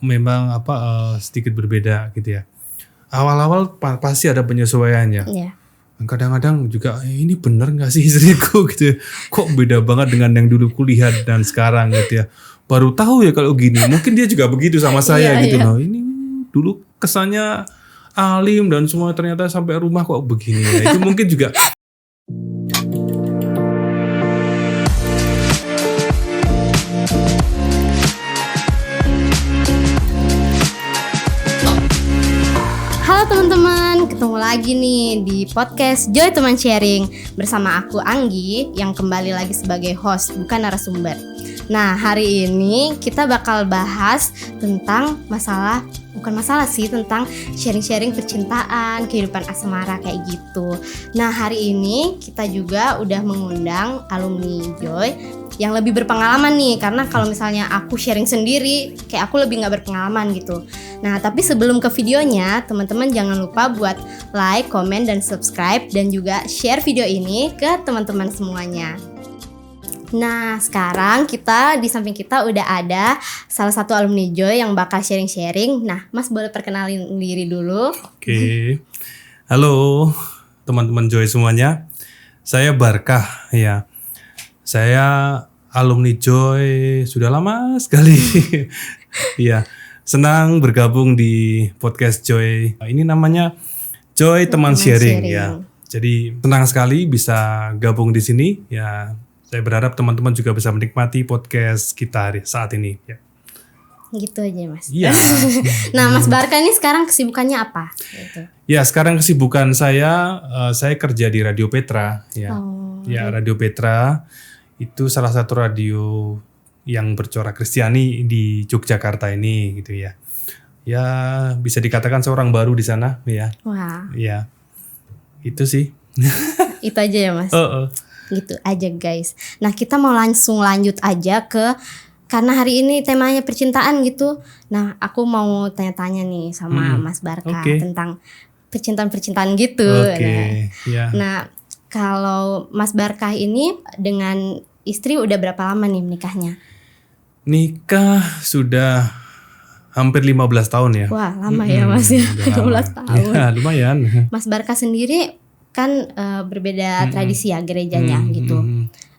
memang sedikit berbeda gitu ya. Awal-awal pasti ada penyesuaiannya. Iya. Kadang-kadang juga ini bener nggak sih istriku gitu ya. Kok beda banget dengan yang dulu kuliah dan sekarang gitu ya. Baru tahu ya kalau gini. Mungkin dia juga begitu sama saya gitu loh. Ini dulu kesannya alim dan semua, ternyata sampai rumah kok begini ya. Itu mungkin juga. Halo teman-teman, ketemu lagi nih di podcast Joy Teman Sharing bersama aku Anggi yang kembali lagi sebagai host, bukan narasumber. Nah, hari ini kita bakal bahas tentang tentang sharing-sharing percintaan, kehidupan asmara kayak gitu. Nah, hari ini kita juga udah mengundang alumni Joy yang lebih berpengalaman nih, karena kalau misalnya aku sharing sendiri kayak aku lebih gak berpengalaman gitu. Nah, tapi sebelum ke videonya, teman-teman jangan lupa buat like, komen, dan subscribe, dan juga share video ini ke teman-teman semuanya. Nah, sekarang di samping kita udah ada salah satu alumni Joy yang bakal sharing-sharing. Nah, Mas boleh perkenalin diri dulu? Oke. Halo teman-teman Joy semuanya. Saya Barkah ya. Saya alumni Joy sudah lama sekali. Iya. Senang bergabung di podcast Joy. Ini namanya Joy Teman Sharing ya. Jadi senang sekali bisa gabung di sini ya. Saya berharap teman-teman juga bisa menikmati podcast kita saat ini ya. Gitu aja Mas. Iya. Nah, Mas Barkah ini sekarang kesibukannya apa? Gitu. Ya, sekarang kesibukan saya kerja di Radio Petra ya. Ya, Radio Petra itu salah satu radio yang bercorak Kristiani di Yogyakarta ini gitu ya. Ya, bisa dikatakan seorang baru di sana ya. Wah. Ya. Itu sih. Itu aja ya Mas. Gitu aja guys. Nah, kita mau langsung lanjut aja karena hari ini temanya percintaan gitu. Nah, aku mau tanya-tanya nih sama Mas Barkah tentang percintaan gitu. Nah, kalau Mas Barkah ini dengan istri udah berapa lama nih menikahnya? Nikah sudah hampir 15 tahun ya. Wah, lama ya Mas ya. 15 tahun. Ya, lumayan. Mas Barkah sendiri kan berbeda tradisi ya gerejanya gitu.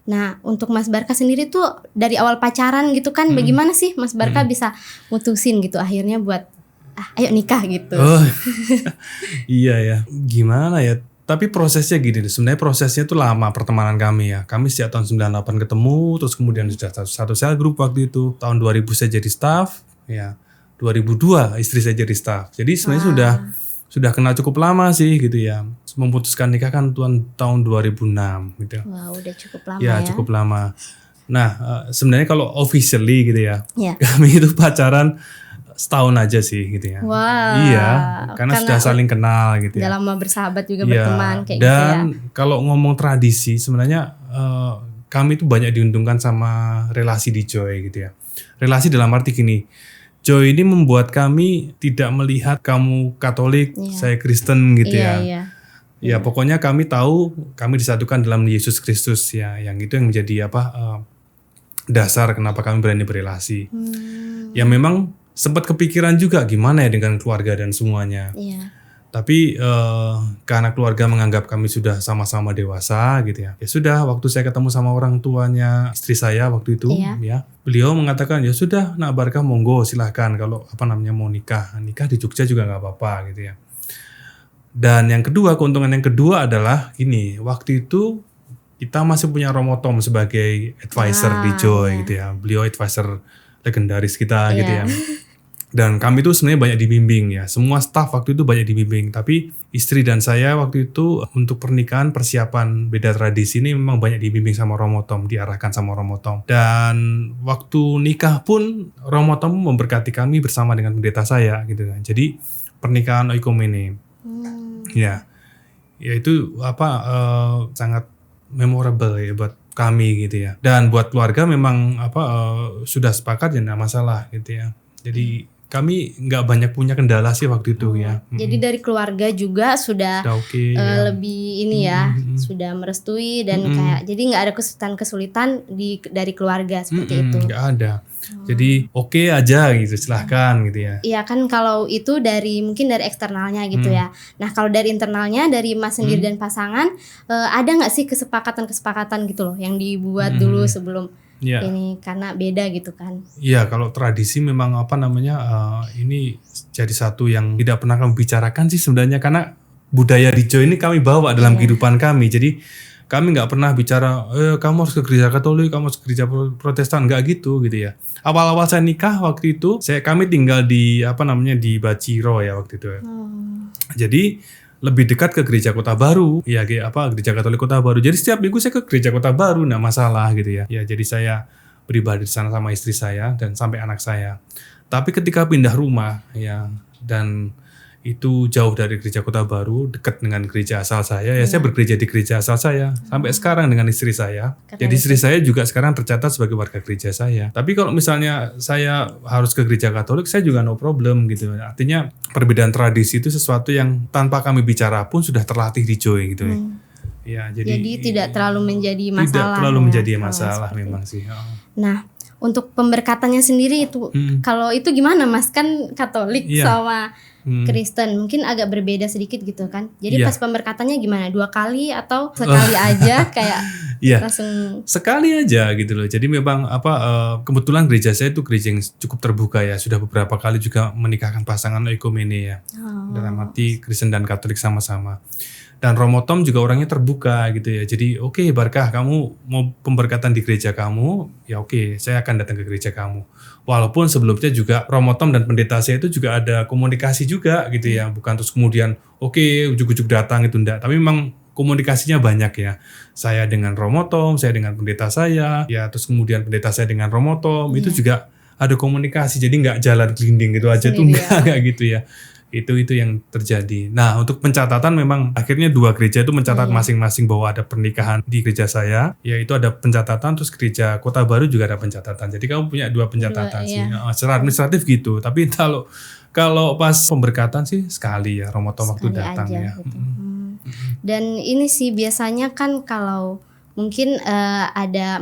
Nah, untuk Mas Barkah sendiri tuh dari awal pacaran gitu kan, bagaimana sih Mas Barkah bisa mutusin gitu akhirnya buat ayo nikah gitu? Iya ya, gimana ya? Tapi prosesnya gini, sebenarnya prosesnya tuh lama pertemanan kami ya. Kami sejak tahun 98 ketemu, terus kemudian sudah satu sel grup waktu itu. Tahun 2000 saya jadi staff, ya 2002 istri saya jadi staff. Jadi sebenarnya sudah kenal cukup lama sih gitu ya. Memutuskan nikah kan tahun 2006 gitu. Wah, udah cukup lama ya. Cukup lama. Nah, sebenarnya kalau officially gitu ya, kami itu pacaran setahun aja sih gitu ya. Wah. Iya, karena sudah saling kenal gitu ya. Udah lama bersahabat juga berteman kayak dan, gitu ya. Dan kalau ngomong tradisi sebenarnya kami itu banyak diuntungkan sama relasi di Joy gitu ya. Relasi dalam arti gini, Joy ini membuat kami tidak melihat kamu Katolik, saya Kristen gitu ya. Ya pokoknya kami tahu kami disatukan dalam Yesus Kristus ya. Yang itu yang menjadi dasar kenapa kami berani berelasi. Ya memang sempat kepikiran juga gimana ya dengan keluarga dan semuanya. Tapi karena keluarga menganggap kami sudah sama-sama dewasa gitu ya. Ya sudah, waktu saya ketemu sama orang tuanya istri saya waktu itu ya, beliau mengatakan ya sudah, Nak Barkah monggo silahkan kalau mau nikah di Jogja juga nggak apa-apa gitu ya. Dan yang kedua, keuntungan yang kedua adalah gini, waktu itu kita masih punya Romo Tom sebagai advisor di Joy gitu ya. Beliau advisor legendaris kita gitu ya. Dan kami tuh sebenarnya banyak dibimbing ya. Semua staff waktu itu banyak dibimbing. Tapi istri dan saya waktu itu untuk pernikahan persiapan beda tradisi ini memang banyak dibimbing sama Romo Tom, diarahkan sama Romo Tom. Dan waktu nikah pun Romo Tom memberkati kami bersama dengan pendeta saya gitu kan. Jadi pernikahan oikumene. Ya itu sangat memorable ya buat kami gitu ya. Dan buat keluarga memang sudah sepakat ya enggak masalah gitu ya. Jadi kami nggak banyak punya kendala sih waktu itu ya. Jadi dari keluarga juga sudah Udah oke, ya. lebih ini ya, sudah merestui dan kayak jadi nggak ada kesulitan dari keluarga seperti itu. Nggak ada. Jadi oke aja gitu, silahkan gitu ya. Iya kan kalau itu mungkin dari eksternalnya gitu ya. Nah kalau dari internalnya dari Mas sendiri dan pasangan ada nggak sih kesepakatan gitu loh yang dibuat dulu sebelum ini karena beda gitu kan? Iya, kalau tradisi memang ini jadi satu yang tidak pernah kami bicarakan sih sebenarnya, karena budaya di Joy ini kami bawa dalam kehidupan kami. Jadi kami nggak pernah bicara, kamu harus ke gereja Katolik, kamu harus ke gereja Protestan, nggak gitu ya. Awal-awal saya nikah waktu itu, kami tinggal di di Baciro ya waktu itu ya. Jadi lebih dekat ke gereja Kota Baru, ya gereja Katolik Kota Baru. Jadi setiap minggu saya ke gereja Kota Baru, nggak masalah gitu ya. Ya jadi saya beribadah di sana sama istri saya dan sampai anak saya. Tapi ketika pindah rumah ya dan itu jauh dari gereja Kota Baru, dekat dengan gereja asal saya, ya saya bergereja di gereja asal saya sampai sekarang dengan istri saya. Jadi istri saya juga sekarang tercatat sebagai warga gereja saya. Tapi kalau misalnya saya harus ke gereja Katolik, saya juga no problem gitu. Artinya perbedaan tradisi itu sesuatu yang tanpa kami bicara pun sudah terlatih di Joy gitu ya. Ya, jadi tidak terlalu menjadi masalah. Tidak terlalu menjadi masalah memang sih. Nah, untuk pemberkatannya sendiri itu kalau itu gimana Mas, kan Katolik sama Kristen mungkin agak berbeda sedikit gitu kan. Jadi pas pemberkatannya gimana? 2 kali atau sekali aja kayak langsung sekali aja gitu loh. Jadi memang kebetulan gereja saya itu gereja yang cukup terbuka ya. Sudah beberapa kali juga menikahkan pasangan ekumene ya. Dalam arti Kristen dan Katolik sama-sama. Dan Romotom juga orangnya terbuka gitu ya. Jadi oke, Barkah, kamu mau pemberkatan di gereja kamu, ya oke, saya akan datang ke gereja kamu. Walaupun sebelumnya juga Romotom dan pendeta saya itu juga ada komunikasi juga gitu ya. Bukan terus kemudian oke, ujuk-ujuk datang itu enggak. Tapi memang komunikasinya banyak ya. Saya dengan Romotom, saya dengan pendeta saya, ya terus kemudian pendeta saya dengan Romotom, itu juga ada komunikasi. Jadi enggak jalan gelinding gitu aja tuh enggak gitu ya. Itu yang terjadi. Nah, untuk pencatatan memang akhirnya 2 gereja itu mencatat masing-masing bahwa ada pernikahan di gereja saya, yaitu ada pencatatan, terus gereja Kota Baru juga ada pencatatan. Jadi kamu punya 2 pencatatan sih. Secara administratif gitu. Tapi kalau pas pemberkatan sih sekali ya, Romotom waktu datang ya. Gitu. Dan ini sih biasanya kan kalau mungkin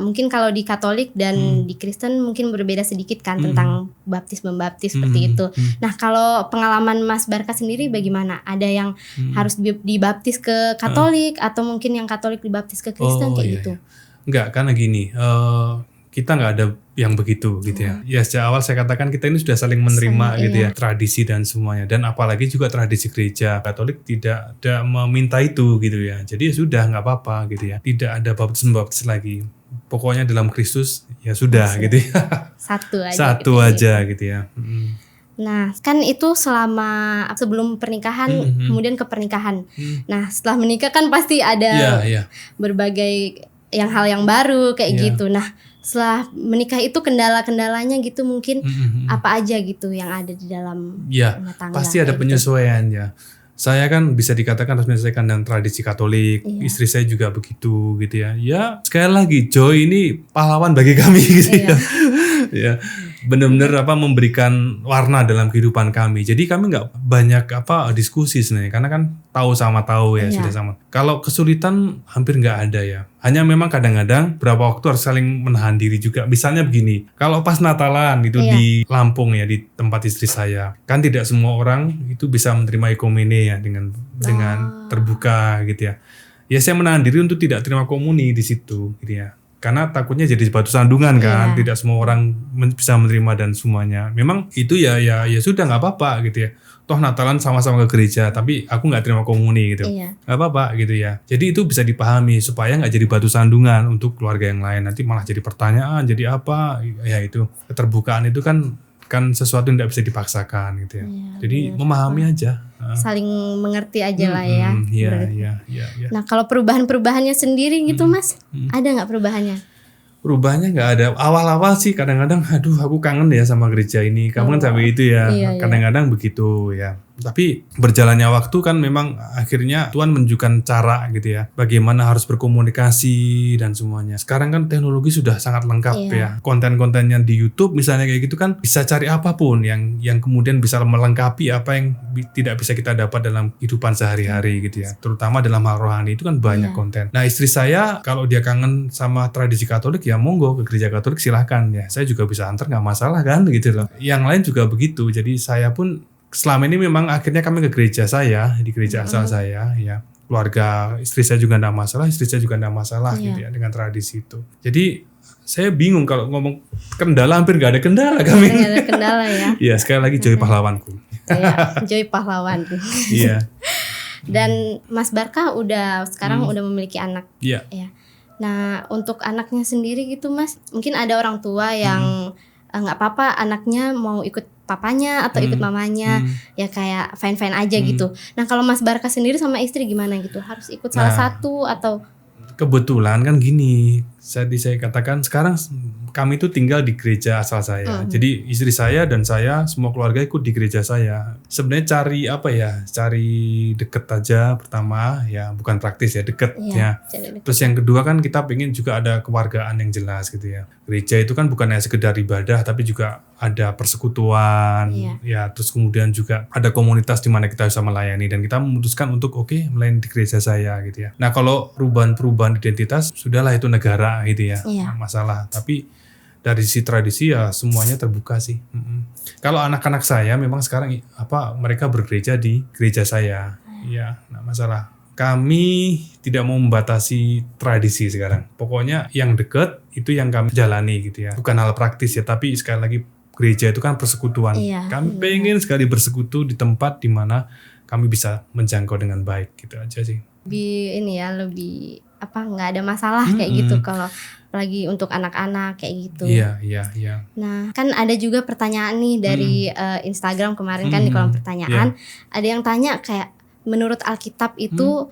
mungkin kalau di Katolik dan di Kristen mungkin berbeda sedikit kan tentang baptis seperti itu. Nah, kalau pengalaman Mas Barka sendiri bagaimana? Ada yang harus dibaptis ke Katolik atau mungkin yang Katolik dibaptis ke Kristen gitu? Enggak, karena gini, kita nggak ada yang begitu gitu ya. Ya sejak awal saya katakan kita ini sudah saling menerima gitu ya, tradisi dan semuanya. Dan apalagi juga tradisi gereja Katolik tidak meminta itu gitu ya. Jadi ya sudah nggak apa-apa gitu ya. Tidak ada baptis lagi. Pokoknya dalam Kristus ya sudah gitu ya. Satu aja gitu ya. Nah, kan itu sebelum pernikahan, kemudian ke pernikahan. Nah, setelah menikah kan pasti ada berbagai hal yang baru kayak gitu. Nah, setelah menikah itu kendala-kendalanya gitu mungkin apa aja gitu yang ada di dalam rumah tangga. Pasti ada penyesuaian ya. Saya kan bisa dikatakan harus menyesuaikan dengan tradisi Katolik. Istri saya juga begitu gitu ya. Ya sekali lagi Joy ini pahlawan bagi kami gitu ya. Ya benar-benar memberikan warna dalam kehidupan kami. Jadi kami nggak banyak diskusi sebenarnya karena kan tahu ya sudah sama. Kalau kesulitan hampir nggak ada ya. Hanya memang kadang-kadang berapa waktu harus saling menahan diri juga. Misalnya begini, kalau pas Natalan itu di Lampung ya di tempat istri saya, kan tidak semua orang itu bisa menerima ekumene ya dengan terbuka gitu ya. Ya saya menahan diri untuk tidak terima komuni di situ gitu ya. Karena takutnya jadi batu sandungan kan, tidak semua orang bisa menerima dan semuanya. Memang itu ya sudah nggak apa-apa gitu ya. Toh Natalan sama-sama ke gereja, tapi aku nggak terima komuni gitu, nggak apa-apa gitu ya. Jadi itu bisa dipahami supaya nggak jadi batu sandungan untuk keluarga yang lain. Nanti malah jadi pertanyaan, jadi apa? Ya itu keterbukaan itu kan sesuatu yang tidak bisa dipaksakan gitu ya. Jadi memahami aja. Saling mengerti aja lah ya. Iya. Nah kalau perubahannya sendiri gitu Mas, ada nggak perubahannya? Perubahannya nggak ada. Awal-awal sih kadang-kadang, aduh aku kangen ya sama gereja ini. Kamu kan sampai itu ya. Kadang-kadang begitu ya. Tapi berjalannya waktu kan memang akhirnya Tuhan menunjukkan cara gitu ya, bagaimana harus berkomunikasi dan semuanya. Sekarang kan teknologi sudah sangat lengkap ya. Konten-kontennya di YouTube misalnya kayak gitu kan bisa cari apapun yang kemudian bisa melengkapi apa yang tidak bisa kita dapat dalam kehidupan sehari-hari gitu ya. Terutama dalam hal rohani itu kan banyak konten. Nah, istri saya kalau dia kangen sama tradisi Katolik ya monggo ke gereja Katolik silahkan ya. Saya juga bisa antar nggak masalah kan gitu loh. Yang lain juga begitu. Jadi saya pun selama ini memang akhirnya kami ke gereja saya, di gereja asal saya ya. Keluarga istri saya juga enggak masalah, istri saya juga enggak masalah gitu ya dengan tradisi itu. Jadi saya bingung kalau ngomong kendala, hampir enggak ada kendala kami. Enggak ada kendala ya. Iya, sekali lagi Joy pahlawanku. Ya, Joy pahlawanku. Iya. Dan Mas Barka sekarang udah memiliki anak. Iya. Ya. Nah, untuk anaknya sendiri gitu Mas, mungkin ada orang tua yang nggak apa-apa anaknya mau ikut papanya atau ikut mamanya, ya kayak fine-fine aja gitu. Nah, kalau Mas Barka sendiri sama istri gimana gitu? Harus ikut salah satu atau? Kebetulan kan gini, saya katakan sekarang kami itu tinggal di gereja asal saya. Jadi istri saya dan saya semua keluarga ikut di gereja saya. Sebenarnya cari deket aja pertama ya, bukan praktis ya, deket ya. Terus yang kedua kan kita pengen juga ada kewargaan yang jelas gitu ya. Gereja itu kan bukan hanya sekedar ibadah tapi juga ada persekutuan ya, terus kemudian juga ada komunitas di mana kita bisa melayani dan kita memutuskan untuk melayani di gereja saya gitu ya. Nah, kalau perubahan identitas sudahlah itu negara gitu ya. Masalah, tapi dari sisi tradisi ya semuanya terbuka sih. Kalau anak-anak saya memang sekarang mereka bergereja di gereja saya. Ya, nggak masalah. Kami tidak mau membatasi tradisi sekarang. Pokoknya yang dekat itu yang kami jalani gitu ya. Bukan hal praktis ya, tapi sekali lagi gereja itu kan persekutuan. Kami pengen sekali bersekutu di tempat di mana kami bisa menjangkau dengan baik gitu aja sih. Lebih nggak ada masalah kayak gitu kalau lagi untuk anak-anak kayak gitu. Iya. Nah, kan ada juga pertanyaan nih dari Instagram kemarin kan di kolom pertanyaan. Ada yang tanya kayak menurut Alkitab itu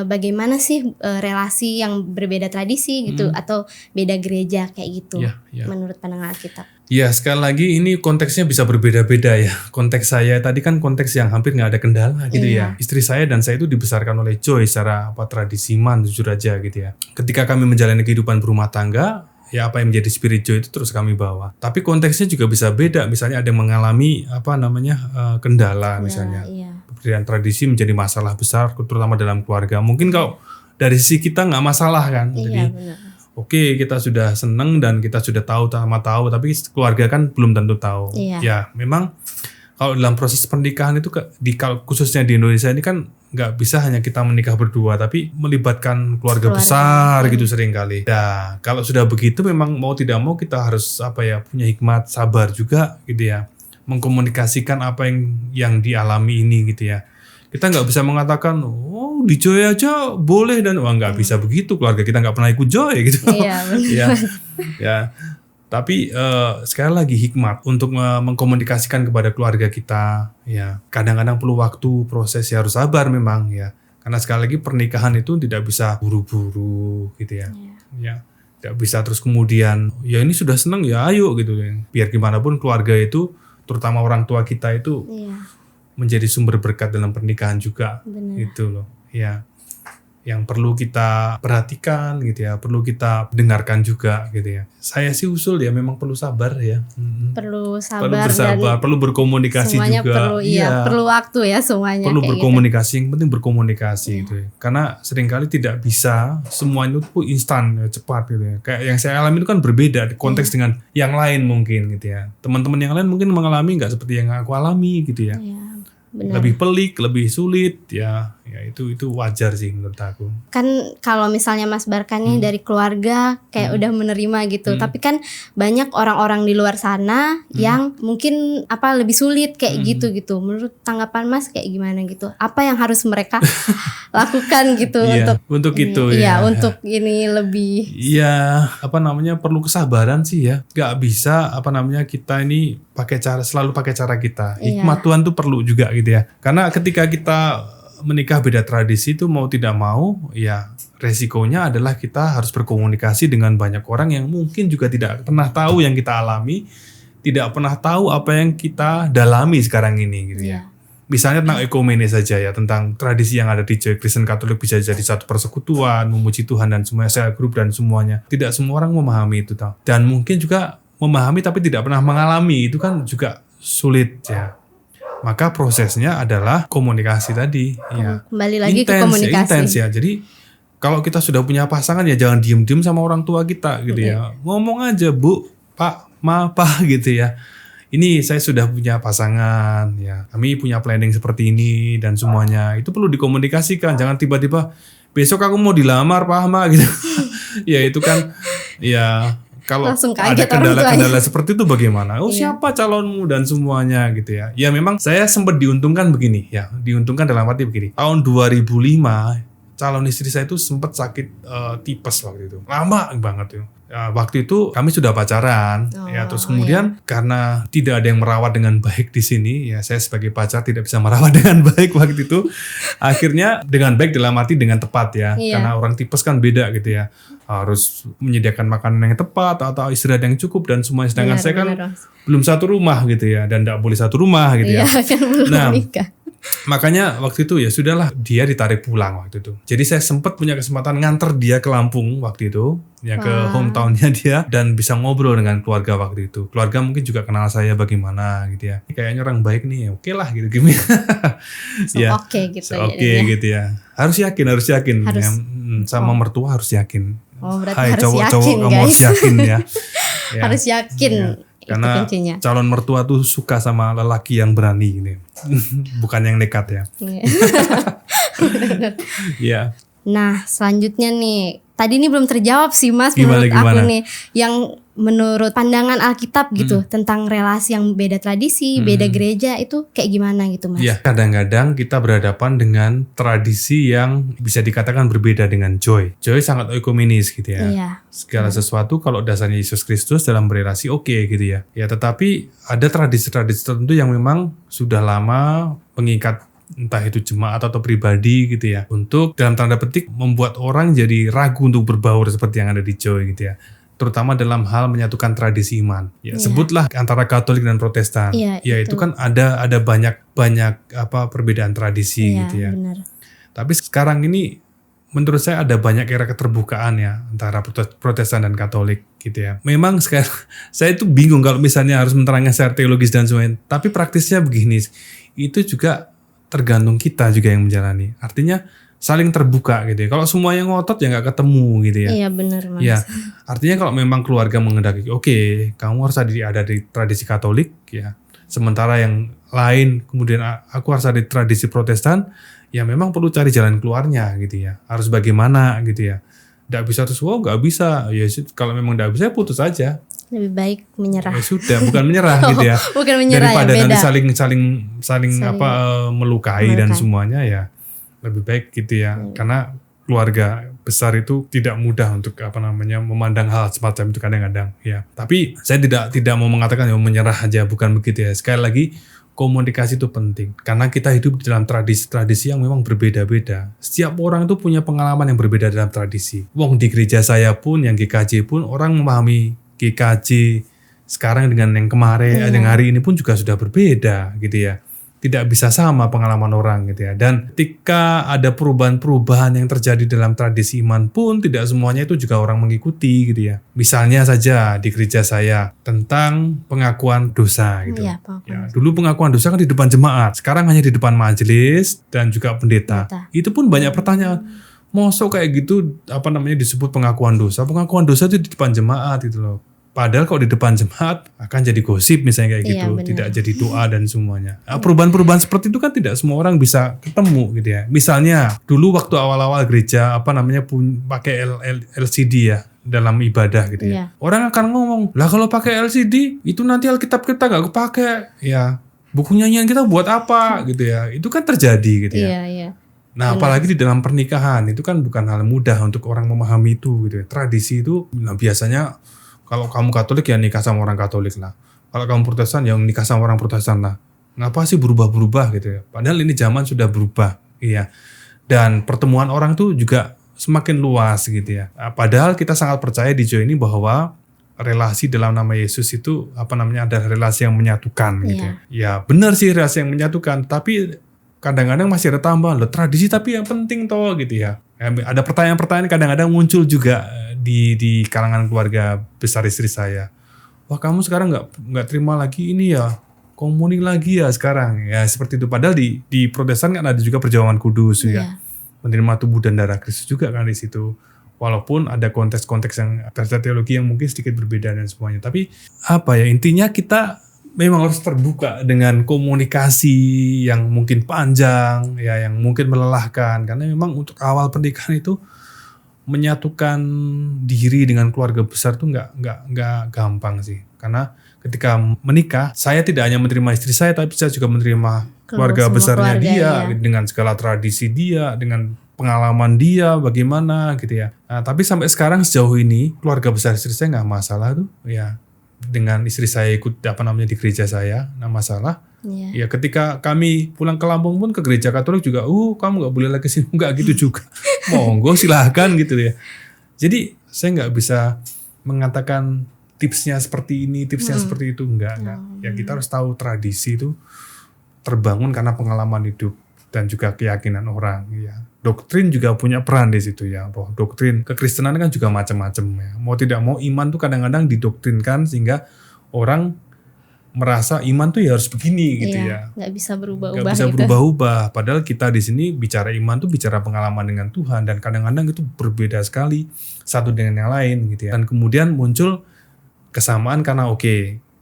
bagaimana sih relasi yang berbeda tradisi gitu atau beda gereja kayak gitu menurut pandangan Alkitab? Ya, sekali lagi ini konteksnya bisa berbeda-beda ya. Konteks saya tadi kan konteks yang hampir nggak ada kendala gitu ya. Istri saya dan saya itu dibesarkan oleh Joy secara tradisi iman jujur aja gitu ya. Ketika kami menjalani kehidupan berumah tangga, ya apa yang menjadi spirit Joy itu terus kami bawa. Tapi konteksnya juga bisa beda. Misalnya ada yang mengalami kendala misalnya. Perbedaan tradisi menjadi masalah besar terutama dalam keluarga. Mungkin kalau dari sisi kita nggak masalah kan. Jadi kita sudah seneng dan kita sudah tahu, tapi keluarga kan belum tentu tahu. Ya, memang kalau dalam proses pernikahan itu khususnya di Indonesia ini kan nggak bisa hanya kita menikah berdua, tapi melibatkan keluarga besar gitu seringkali. Nah, kalau sudah begitu memang mau tidak mau kita harus punya hikmat, sabar juga gitu ya, mengkomunikasikan apa yang dialami ini gitu ya. Kita nggak bisa mengatakan di Joy aja boleh dan nggak bisa begitu, keluarga kita nggak pernah ikut Joy gitu. Ya. Tapi sekali lagi hikmat untuk mengkomunikasikan kepada keluarga kita ya. Kadang-kadang perlu waktu, proses ya, harus sabar memang ya. Karena sekali lagi pernikahan itu tidak bisa buru-buru gitu ya. Ya, tidak bisa terus kemudian ya ini sudah senang ya ayo gitu ya. Biar gimana pun keluarga itu terutama orang tua kita itu menjadi sumber berkat dalam pernikahan juga. Gitu loh ya, yang perlu kita perhatikan gitu ya, perlu kita dengarkan juga gitu ya. Saya sih usul ya memang perlu sabar ya. Perlu bersabar, perlu berkomunikasi semuanya juga. Perlu waktu ya semuanya. Perlu berkomunikasi, yang penting berkomunikasi gitu ya. Karena seringkali tidak bisa semuanya itu instan ya, cepat gitu ya. Kayak yang saya alami itu kan berbeda konteks dengan yang lain mungkin gitu ya. Teman-teman yang lain mungkin mengalami nggak seperti yang aku alami gitu ya. Benar. Lebih pelik, lebih sulit ya itu wajar sih menurut aku. Kan kalau misalnya Mas Barka nih dari keluarga kayak udah menerima gitu, tapi kan banyak orang-orang di luar sana yang mungkin lebih sulit kayak gitu. Menurut tanggapan Mas kayak gimana gitu? Apa yang harus mereka lakukan gitu untuk itu untuk ini lebih perlu kesabaran sih ya. Gak bisa kita ini selalu pakai cara kita. Hikmat Tuhan tuh perlu juga gitu ya. Karena ketika kita menikah beda tradisi itu mau tidak mau ya resikonya adalah kita harus berkomunikasi dengan banyak orang yang mungkin juga tidak pernah tahu yang kita alami, tidak pernah tahu apa yang kita dalami sekarang ini gitu ya. Misalnya tentang ekumene saja ya, tentang tradisi yang ada di Joy. Kristen Katolik bisa jadi satu persekutuan, memuji Tuhan dan semuanya, sel grup dan semuanya. Tidak semua orang memahami itu tau. Dan mungkin juga memahami tapi tidak pernah mengalami, itu kan juga sulit ya. Maka prosesnya adalah komunikasi tadi ya. Kembali lagi ke komunikasi. Intens ya. Jadi kalau kita sudah punya pasangan ya jangan diem-diem sama orang tua kita gitu ya. Ngomong aja, Bu, Pak, Ma, Pak gitu ya. Ini saya sudah punya pasangan ya. Kami punya planning seperti ini dan semuanya. Itu perlu dikomunikasikan. Jangan tiba-tiba besok aku mau dilamar Pak Ma gitu. Ya itu kan ya kalau ada kendala-kendala seperti itu bagaimana? Oh siapa calonmu dan semuanya gitu ya. Ya memang saya sempat diuntungkan begini ya. Diuntungkan dalam arti begini. Tahun 2005 calon istri saya itu sempat sakit tipes waktu itu. Lama banget itu. Ya, waktu itu kami sudah pacaran, ya terus kemudian karena tidak ada yang merawat dengan baik di sini, ya saya sebagai pacar tidak bisa merawat dengan baik waktu itu. Akhirnya dengan baik dalam arti dengan tepat ya, karena orang tipes kan beda gitu ya, harus menyediakan makanan yang tepat atau istirahat yang cukup dan semuanya. Sedangkan saya kan belum satu rumah gitu ya, dan tidak boleh satu rumah gitu ya. Kan belum menikah. Makanya waktu itu ya sudahlah, dia ditarik pulang waktu itu. Jadi saya sempat punya kesempatan nganter dia ke Lampung waktu itu, ya ke hometownnya dia, dan bisa ngobrol dengan keluarga waktu itu. Keluarga mungkin juga kenal saya bagaimana gitu ya. Kayaknya orang baik nih, oke lah gitu gimana. Ya. Oke gitu. Oke gitu ya. Harus yakin. Ya, sama mertua harus yakin. Oh berarti Hai harus cowok-cowok yakin kamu guys. harus yakin ya. Ya. Harus yakin. Ya. Karena calon mertua tuh suka sama lelaki yang berani ini, bukan yang nekat ya. Ya. Nah selanjutnya nih, tadi ini belum terjawab sih Mas Gimana? aku nih, yang menurut pandangan Alkitab gitu tentang relasi yang beda tradisi, beda gereja itu kayak gimana gitu Mas? Ya, kadang-kadang kita berhadapan dengan tradisi yang bisa dikatakan berbeda dengan Joy. Joy sangat oikumenis gitu ya. Iya. Segala sesuatu kalau dasarnya Yesus Kristus dalam berelasi oke gitu ya. Ya, tetapi ada tradisi-tradisi tertentu yang memang sudah lama mengikat entah itu jemaat atau pribadi gitu ya, untuk dalam tanda petik membuat orang jadi ragu untuk berbaur seperti yang ada di Joy gitu ya. Terutama dalam hal menyatukan tradisi iman. Ya, sebutlah antara Katolik dan Protestan. Ya itu kan ada banyak perbedaan tradisi gitu ya. Benar. Tapi sekarang ini menurut saya ada banyak era keterbukaan ya antara Protestan dan Katolik gitu ya. Memang sekarang saya itu bingung kalau misalnya harus menerangkan secara teologis dan sebagainya. Tapi praktisnya begini, itu juga tergantung kita juga yang menjalani. Artinya saling terbuka gitu ya. Kalau semuanya ngotot ya nggak ketemu gitu ya. Iya benar Mas. Ya, artinya kalau memang keluarga mengendaki, oke, kamu harus ada di tradisi Katolik ya. Sementara yang lain kemudian aku harus ada di tradisi Protestan, ya memang perlu cari jalan keluarnya gitu ya. Harus bagaimana gitu ya. Nggak bisa terus, nggak bisa. Ya kalau memang nggak bisa, putus aja. Lebih baik menyerah. Ya sudah, bukan menyerah gitu ya. Bukan menyerah daripada ya, beda. nanti saling melukai dan semuanya ya. Lebih baik gitu ya, karena keluarga besar itu tidak mudah untuk memandang hal semacam itu kadang-kadang ya. Tapi saya tidak mau mengatakan ya menyerah aja, bukan begitu ya. Sekali lagi komunikasi itu penting karena kita hidup dalam tradisi-tradisi yang memang berbeda-beda. Setiap orang itu punya pengalaman yang berbeda dalam tradisi. Wong di gereja saya pun, yang GKJ pun orang memahami GKJ sekarang dengan yang kemarin, yang hari ini pun juga sudah berbeda gitu ya. Tidak bisa sama pengalaman orang gitu ya. Dan ketika ada perubahan-perubahan yang terjadi dalam tradisi iman pun tidak semuanya itu juga orang mengikuti gitu ya. Misalnya saja di gereja saya tentang pengakuan dosa gitu. Ya, dulu pengakuan dosa kan di depan jemaat, sekarang hanya di depan majelis dan juga pendeta. Itu pun banyak pertanyaan. Mosok kayak gitu disebut pengakuan dosa. Pengakuan dosa itu di depan jemaat gitu loh. Padahal kalau di depan jemaat akan jadi gosip misalnya kayak gitu, tidak jadi doa dan semuanya. Perubahan-perubahan seperti itu kan tidak semua orang bisa ketemu gitu ya. Misalnya dulu waktu awal-awal gereja pakai LCD ya dalam ibadah gitu ya. Orang akan ngomong, lah kalau pakai LCD itu nanti Alkitab kita nggak kepake ya. Buku nyanyian kita buat apa gitu ya. Itu kan terjadi gitu ya. Nah, apalagi di dalam pernikahan itu kan bukan hal mudah untuk orang memahami itu gitu ya. Tradisi itu biasanya kalau kamu Katolik ya nikah sama orang Katolik lah. Kalau kamu Protestan ya nikah sama orang Protestan lah. Ngapa sih berubah-berubah gitu ya? Padahal ini zaman sudah berubah, iya. Dan pertemuan orang tuh juga semakin luas gitu ya. Padahal kita sangat percaya di Joy ini bahwa relasi dalam nama Yesus itu adalah relasi yang menyatukan gitu. Iya. Ya benar sih relasi yang menyatukan, tapi kadang-kadang masih ada tambahan loh tradisi tapi yang penting toh gitu ya. Ada pertanyaan-pertanyaan kadang-kadang muncul juga di kalangan keluarga besar istri saya. Wah kamu sekarang nggak terima lagi ini ya, komuni lagi ya sekarang ya, seperti itu. Padahal di Protestan kan ada juga perjamuan kudus ya, menerima tubuh dan darah Kristus juga kan di situ. Walaupun ada konteks-konteks yang terkait teologi yang mungkin sedikit berbeda dan semuanya. Tapi intinya kita memang harus terbuka dengan komunikasi yang mungkin panjang, ya yang mungkin melelahkan. Karena memang untuk awal pernikahan itu menyatukan diri dengan keluarga besar itu nggak gampang sih. Karena ketika menikah, saya tidak hanya menerima istri saya, tapi saya juga menerima keluarga besarnya dia, dengan segala tradisi dia, dengan pengalaman dia bagaimana gitu ya. Nah, tapi sampai sekarang sejauh ini keluarga besar istri saya nggak masalah tuh ya. Dengan istri saya ikut di gereja saya, nggak masalah. Ya ketika kami pulang ke Lampung pun ke gereja Katolik juga, kamu nggak boleh lagi sini, nggak gitu juga. Monggo silahkan gitu ya. Jadi saya nggak bisa mengatakan tipsnya seperti ini, tipsnya seperti itu, enggak. Ya kita harus tahu tradisi itu terbangun karena pengalaman hidup dan juga keyakinan orang ya. Doktrin juga punya peran di situ ya. Doktrin kekristenan kan juga macam-macam ya. Mau tidak mau iman tuh kadang-kadang didoktrinkan sehingga orang merasa iman tuh ya harus begini gitu ya. Nggak bisa berubah-ubah. Nggak bisa berubah-ubah. Padahal kita di sini bicara iman tuh bicara pengalaman dengan Tuhan, dan kadang-kadang itu berbeda sekali satu dengan yang lain gitu ya. Dan kemudian muncul kesamaan karena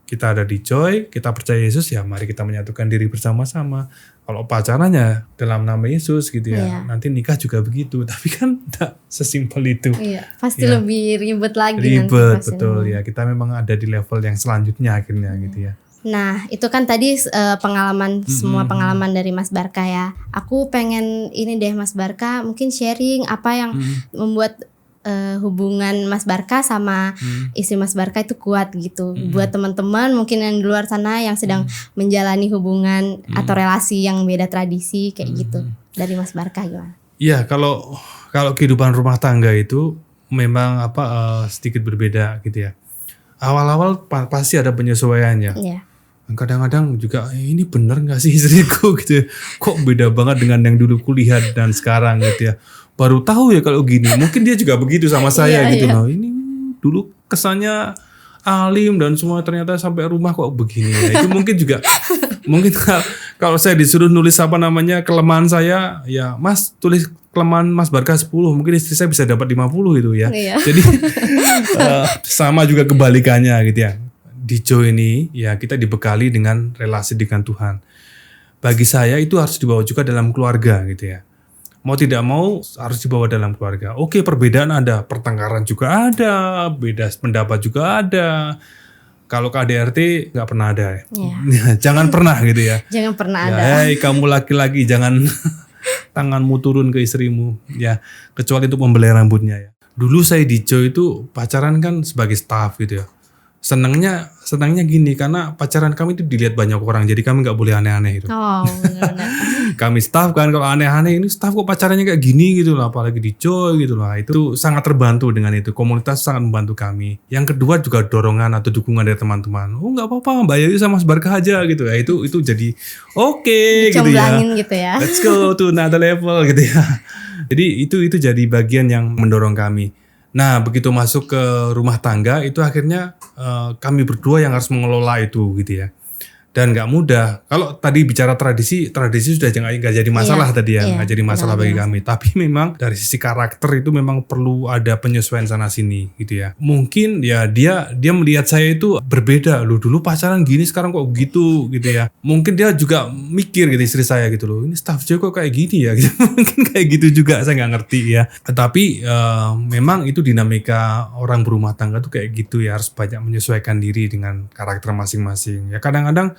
kita ada di Joy, kita percaya Yesus, ya mari kita menyatukan diri bersama-sama. Kalau pacarannya dalam nama Yesus gitu ya, nanti nikah juga begitu. Tapi kan tidak sesimpel itu. Iya, pasti lebih ribet lagi. Ribet, betul ya. Kita memang ada di level yang selanjutnya akhirnya gitu ya. Nah, itu kan tadi pengalaman, semua pengalaman dari Mas Barka ya. Aku pengen ini deh Mas Barka, mungkin sharing apa yang membuat hubungan Mas Barka sama istri Mas Barka itu kuat gitu. Buat teman-teman mungkin yang di luar sana yang sedang menjalani hubungan atau relasi yang beda tradisi kayak gitu. Dari Mas Barka gimana? Iya, kalau kehidupan rumah tangga itu memang sedikit berbeda gitu ya. Awal-awal pasti ada penyesuaiannya. Iya. Kadang-kadang juga ini bener nggak sih istriku gitu ya? Kok beda banget dengan yang dulu kuliah dan sekarang gitu ya. Baru tahu ya kalau gini. Mungkin dia juga begitu sama saya gitu loh. Ini dulu kesannya alim dan semua, ternyata sampai rumah kok begini ya. Itu mungkin juga mungkin kalau saya disuruh nulis kelemahan saya, ya Mas tulis kelemahan Mas Barka 10, mungkin istri saya bisa dapat 50 itu ya. Jadi sama juga kebalikannya gitu ya. Di Joy ini ya kita dibekali dengan relasi dengan Tuhan. Bagi saya itu harus dibawa juga dalam keluarga gitu ya. Mau tidak mau harus dibawa dalam keluarga. Oke, perbedaan ada, pertengkaran juga ada, beda pendapat juga ada. Kalau KDRT nggak pernah ada. Jangan pernah gitu ya. Jangan pernah ada. Hei kamu laki-laki, jangan tanganmu turun ke istrimu ya, kecuali untuk membelai rambutnya ya. Dulu saya di Joy itu pacaran kan sebagai staff gitu ya. Senangnya gini, karena pacaran kami itu dilihat banyak orang, jadi kami nggak boleh aneh-aneh itu. Benar. Kami staff kan, kalau aneh-aneh ini staff kok pacarannya kayak gini gitu lah, apalagi di Joy gitu lah. Itu sangat terbantu dengan itu, komunitas sangat membantu kami. Yang kedua juga dorongan atau dukungan dari teman-teman. Nggak apa-apa, Mbak Yayu sama Mas Barka aja gitu ya. Itu jadi oke gitu ya. Gitu ya. Let's go to another level gitu ya. Jadi itu jadi bagian yang mendorong kami. Nah, begitu masuk ke rumah tangga itu akhirnya kami berdua yang harus mengelola itu gitu ya. Dan nggak mudah. Kalau tadi bicara tradisi sudah nggak jadi masalah tadi ya, nggak jadi masalah bagi kami. Tapi memang dari sisi karakter itu memang perlu ada penyesuaian sana sini gitu ya. Mungkin ya dia melihat saya itu berbeda. Loh dulu pacaran gini, sekarang kok begitu gitu ya. Mungkin dia juga mikir gitu istri saya gitu loh. Ini staff Joy kok kayak gini ya. Gitu. Mungkin kayak gitu juga, saya nggak ngerti ya. Tapi memang itu dinamika orang berumah tangga tuh kayak gitu ya. Harus banyak menyesuaikan diri dengan karakter masing-masing. Ya kadang-kadang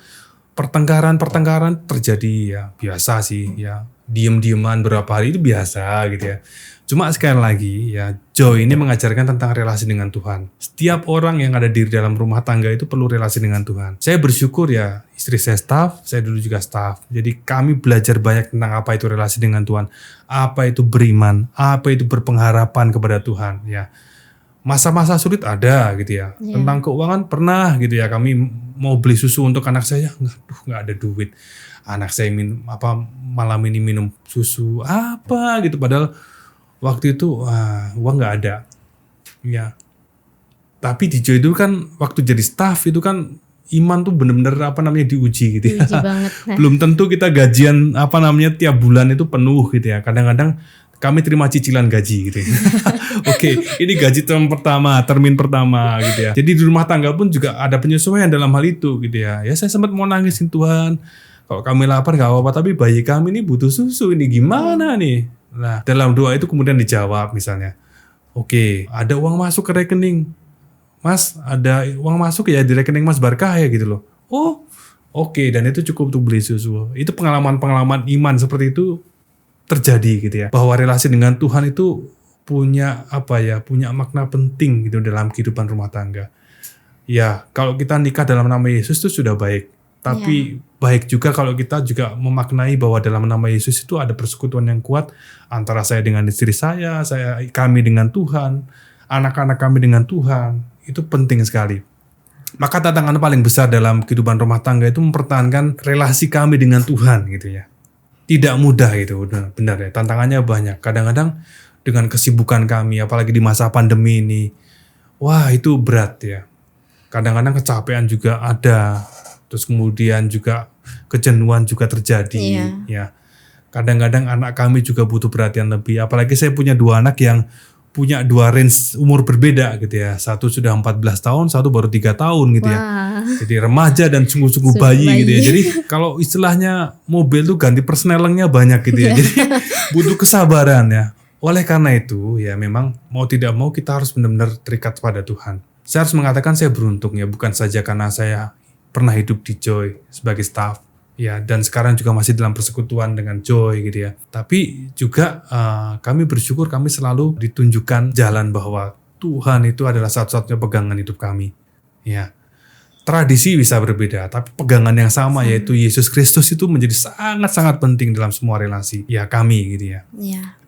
pertengkaran terjadi ya, biasa sih ya, diem-dieman berapa hari itu biasa gitu ya. Cuma sekali lagi ya, Joy ini mengajarkan tentang relasi dengan Tuhan. Setiap orang yang ada di dalam rumah tangga itu perlu relasi dengan Tuhan. Saya bersyukur ya, istri saya staff, saya dulu juga staff. Jadi kami belajar banyak tentang apa itu relasi dengan Tuhan, apa itu beriman, apa itu berpengharapan kepada Tuhan ya. Masa-masa sulit ada gitu ya. Iya. Tentang keuangan pernah gitu ya. Kami mau beli susu untuk anak saya, nggak ada duit. Anak saya malam ini minum susu apa gitu. Padahal waktu itu uang nggak ada. Ya. Tapi di Joy itu kan waktu jadi staff itu kan iman tuh bener-bener diuji gitu ya. Diuji banget. Nah, Belum tentu kita gajian tiap bulan itu penuh gitu ya. Kadang-kadang kami terima cicilan gaji gitu ya. Oke, ini gaji termin pertama gitu ya. Jadi di rumah tangga pun juga ada penyesuaian dalam hal itu gitu ya. Ya saya sempat mau nangisin Tuhan. Kalau kami lapar gak apa-apa, tapi bayi kami ini butuh susu, ini gimana nih? Nah, dalam doa itu kemudian dijawab misalnya. Oke, ada uang masuk ke rekening. Mas, ada uang masuk ya di rekening Mas Barkah ya gitu loh. Oh, oke, dan itu cukup untuk beli susu. Itu pengalaman-pengalaman iman seperti itu terjadi gitu ya, bahwa relasi dengan Tuhan itu punya punya makna penting gitu dalam kehidupan rumah tangga. Ya, kalau kita nikah dalam nama Yesus itu sudah baik, tapi baik juga kalau kita juga memaknai bahwa dalam nama Yesus itu ada persekutuan yang kuat antara saya dengan istri saya, kami dengan Tuhan, anak-anak kami dengan Tuhan. Itu penting sekali. Maka tantangan paling besar dalam kehidupan rumah tangga itu mempertahankan relasi kami dengan Tuhan gitu ya. Tidak mudah itu, benar ya. Tantangannya banyak. Kadang-kadang dengan kesibukan kami, apalagi di masa pandemi ini, wah itu berat ya. Kadang-kadang kecapean juga ada, terus kemudian juga kejenuhan juga terjadi. Ya. Kadang-kadang anak kami juga butuh perhatian lebih. Apalagi saya punya 2 anak yang punya 2 range umur berbeda gitu ya. Satu sudah 14 tahun, satu baru 3 tahun gitu ya. Jadi remaja dan sungguh-sungguh bayi gitu ya. Jadi kalau istilahnya mobil tuh ganti persnelengnya banyak gitu ya. Jadi butuh kesabaran ya. Oleh karena itu ya memang mau tidak mau kita harus benar-benar terikat pada Tuhan. Saya harus mengatakan saya beruntung ya. Bukan saja karena saya pernah hidup di Joy sebagai staff. Ya, dan sekarang juga masih dalam persekutuan dengan Joy gitu ya. Tapi juga kami bersyukur kami selalu ditunjukkan jalan bahwa Tuhan itu adalah satu-satunya pegangan hidup kami. Ya. Tradisi bisa berbeda, tapi pegangan yang sama yaitu Yesus Kristus itu menjadi sangat-sangat penting dalam semua relasi ya kami gitu ya.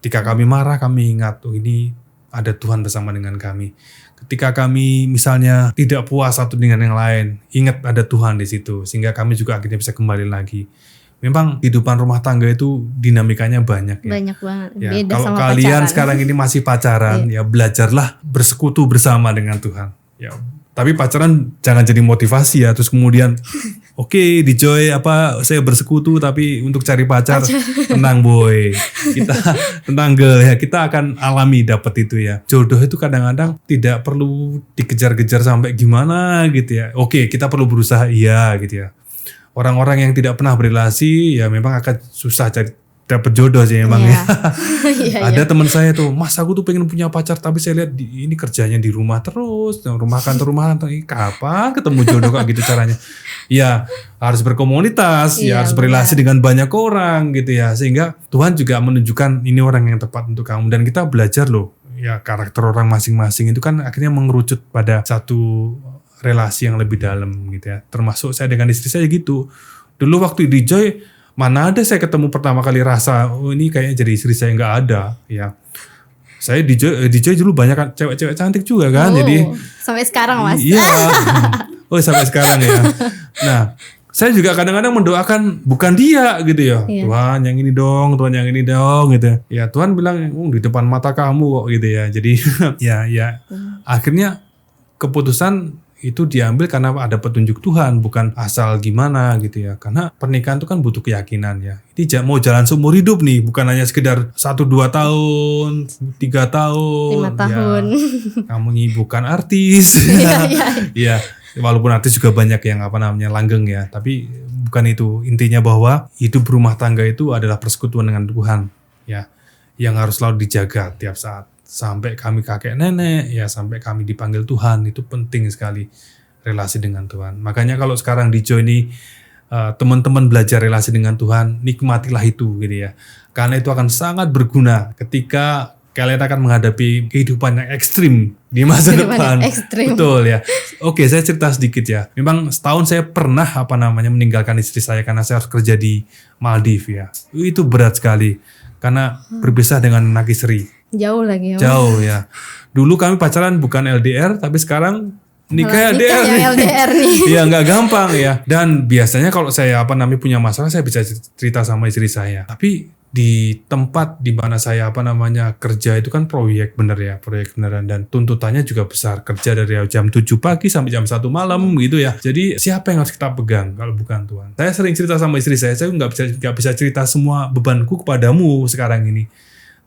Ketika kami marah, kami ingat ini ada Tuhan bersama dengan kami. Ketika kami misalnya tidak puas satu dengan yang lain, ingat ada Tuhan di situ, sehingga kami juga akhirnya bisa kembali lagi. Memang kehidupan rumah tangga itu dinamikanya banyak ya. Banyak banget. Ya, Beda kalau sama kalian pacaran. sekarang ini masih pacaran, ya belajarlah bersekutu bersama dengan Tuhan. Ya, tapi pacaran jangan jadi motivasi ya, terus kemudian oke, di Joy saya bersekutu tapi untuk cari pacar. Tenang boy, kita tenang girl ya, kita akan alami dapat itu ya. Jodoh itu kadang-kadang tidak perlu dikejar-kejar sampai gimana gitu ya. Oke, kita perlu berusaha iya gitu ya. Orang-orang yang tidak pernah berelasi ya memang akan susah dapat jodoh sih emang ya. Ada teman saya tuh, Mas aku tuh pengen punya pacar tapi saya lihat ini kerjanya di rumah terus, rumah kantor, kapan ketemu jodoh kayak gitu caranya. Ya harus berkomunitas, ya harus berrelasi dengan banyak orang gitu ya, sehingga Tuhan juga menunjukkan ini orang yang tepat untuk kamu, dan kita belajar loh ya karakter orang masing-masing itu kan akhirnya mengerucut pada satu relasi yang lebih dalam gitu ya. Termasuk saya dengan istri saya gitu. Dulu waktu di Joy mana ada saya ketemu pertama kali rasa ini kayaknya jadi istri saya, nggak ada ya. Saya di Joy dulu banyak kan cewek-cewek cantik juga kan. Jadi sampai sekarang Mas. Iya. Sampai sekarang ya. Nah, saya juga kadang-kadang mendoakan bukan dia gitu ya. Tuhan yang ini dong, Tuhan yang ini dong gitu. Ya Tuhan bilang di depan mata kamu kok gitu ya. Jadi ya. Akhirnya keputusan itu diambil karena ada petunjuk Tuhan, bukan asal gimana gitu ya. Karena pernikahan itu kan butuh keyakinan ya. Ini mau jalan seumur hidup nih, bukan hanya sekedar 1-2 tahun, 3 tahun. 5 tahun. Ya, kamu bukan artis. Ya, walaupun artis juga banyak yang langgeng ya. Tapi bukan itu. Intinya bahwa hidup rumah tangga itu adalah persekutuan dengan Tuhan. Ya, yang harus selalu dijaga tiap saat. Sampai kami kakek nenek, ya sampai kami dipanggil Tuhan, itu penting sekali relasi dengan Tuhan. Makanya kalau sekarang di Joy ini teman-teman belajar relasi dengan Tuhan, nikmatilah itu gitu ya. Karena itu akan sangat berguna ketika kalian akan menghadapi kehidupan yang ekstrim di masa depan. Betul ya. Oke, saya cerita sedikit ya. Memang setahun saya pernah meninggalkan istri saya karena saya harus kerja di Maldives ya. Itu berat sekali karena berpisah dengan anak istri. Jauh lagi ya. Jauh ya. Dulu kami pacaran bukan LDR, tapi sekarang nikah LDR nih. LDR nih. Iya, nggak gampang ya. Dan biasanya kalau saya punya masalah, saya bisa cerita sama istri saya. Tapi di tempat di mana saya kerja itu kan proyek beneran, dan tuntutannya juga besar, kerja dari jam 7 pagi sampai jam 1 malam gitu ya. Jadi siapa yang harus kita pegang kalau bukan Tuhan? Saya sering cerita sama istri saya nggak bisa cerita semua bebanku kepadamu sekarang ini.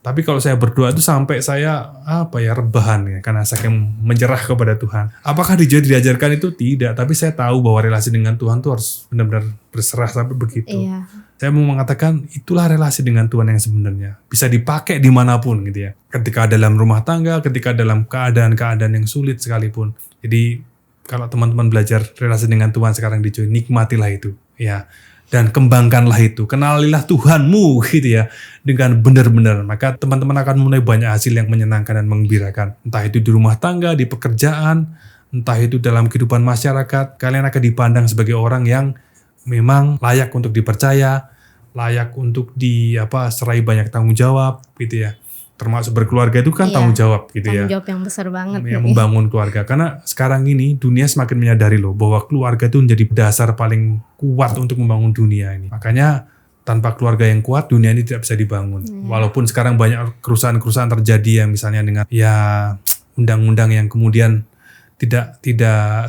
Tapi kalau saya berdoa itu sampai saya rebahan ya, karena saking menyerah kepada Tuhan. Apakah di Joy diajarkan itu? Tidak, tapi saya tahu bahwa relasi dengan Tuhan itu harus benar-benar berserah sampai begitu. Iya. Saya mau mengatakan itulah relasi dengan Tuhan yang sebenarnya. Bisa dipakai dimanapun gitu ya. Ketika dalam rumah tangga, ketika dalam keadaan-keadaan yang sulit sekalipun. Jadi kalau teman-teman belajar relasi dengan Tuhan sekarang di Joy, nikmatilah itu ya. Dan kembangkanlah itu, kenalilah Tuhanmu gitu ya, dengan benar-benar. Maka teman-teman akan memenuhi banyak hasil yang menyenangkan dan menggembirakan. Entah itu di rumah tangga, di pekerjaan, entah itu dalam kehidupan masyarakat. Kalian akan dipandang sebagai orang yang memang layak untuk dipercaya, layak untuk serai banyak tanggung jawab gitu ya. Termasuk berkeluarga itu kan tanggung jawab gitu ya. Tanggung jawab yang besar banget. Yang membangun keluarga. Karena sekarang ini dunia semakin menyadari loh bahwa keluarga itu menjadi dasar paling kuat untuk membangun dunia ini. Makanya tanpa keluarga yang kuat dunia ini tidak bisa dibangun. Walaupun sekarang banyak kerusahan-kerusahan terjadi yang misalnya dengan undang-undang yang kemudian tidak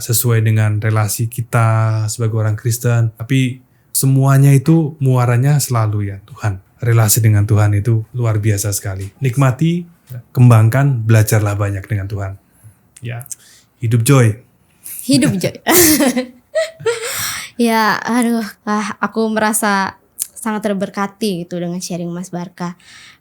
sesuai dengan relasi kita sebagai orang Kristen. Tapi semuanya itu muaranya selalu ya Tuhan. Relasi dengan Tuhan itu luar biasa sekali. Nikmati, kembangkan, belajarlah banyak dengan Tuhan. Ya, hidup Joy. Hidup Joy. Ya, aku merasa sangat terberkati gitu dengan sharing Mas Barka.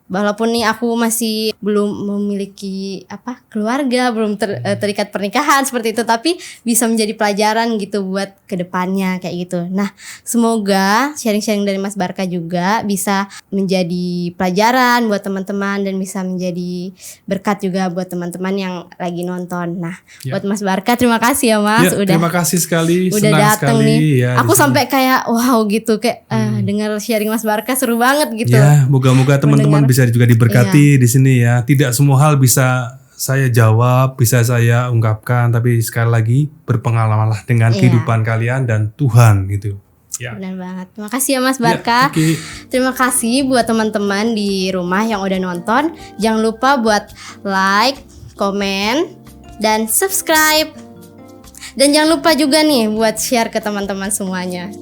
Walaupun nih aku masih belum memiliki keluarga, belum terikat pernikahan seperti itu, tapi bisa menjadi pelajaran gitu buat kedepannya kayak gitu. Nah, semoga sharing-sharing dari Mas Barka juga bisa menjadi pelajaran buat teman-teman dan bisa menjadi berkat juga buat teman-teman yang lagi nonton. Nah, buat Mas Barka terima kasih ya Mas, terima kasih sekali, udah datang nih. Ya, aku sampai kayak wow gitu, kayak dengar sharing Mas Barka seru banget gitu. Ya, moga-moga teman-teman bisa juga diberkati di sini ya. Tidak semua hal bisa saya jawab, bisa saya ungkapkan, tapi sekali lagi berpengalamanlah dengan kehidupan kalian dan Tuhan gitu. Ya. Benar banget. Terima kasih ya Mas Barka. Terima kasih buat teman-teman di rumah yang udah nonton. Jangan lupa buat like, komen, dan subscribe. Dan jangan lupa juga nih buat share ke teman-teman semuanya.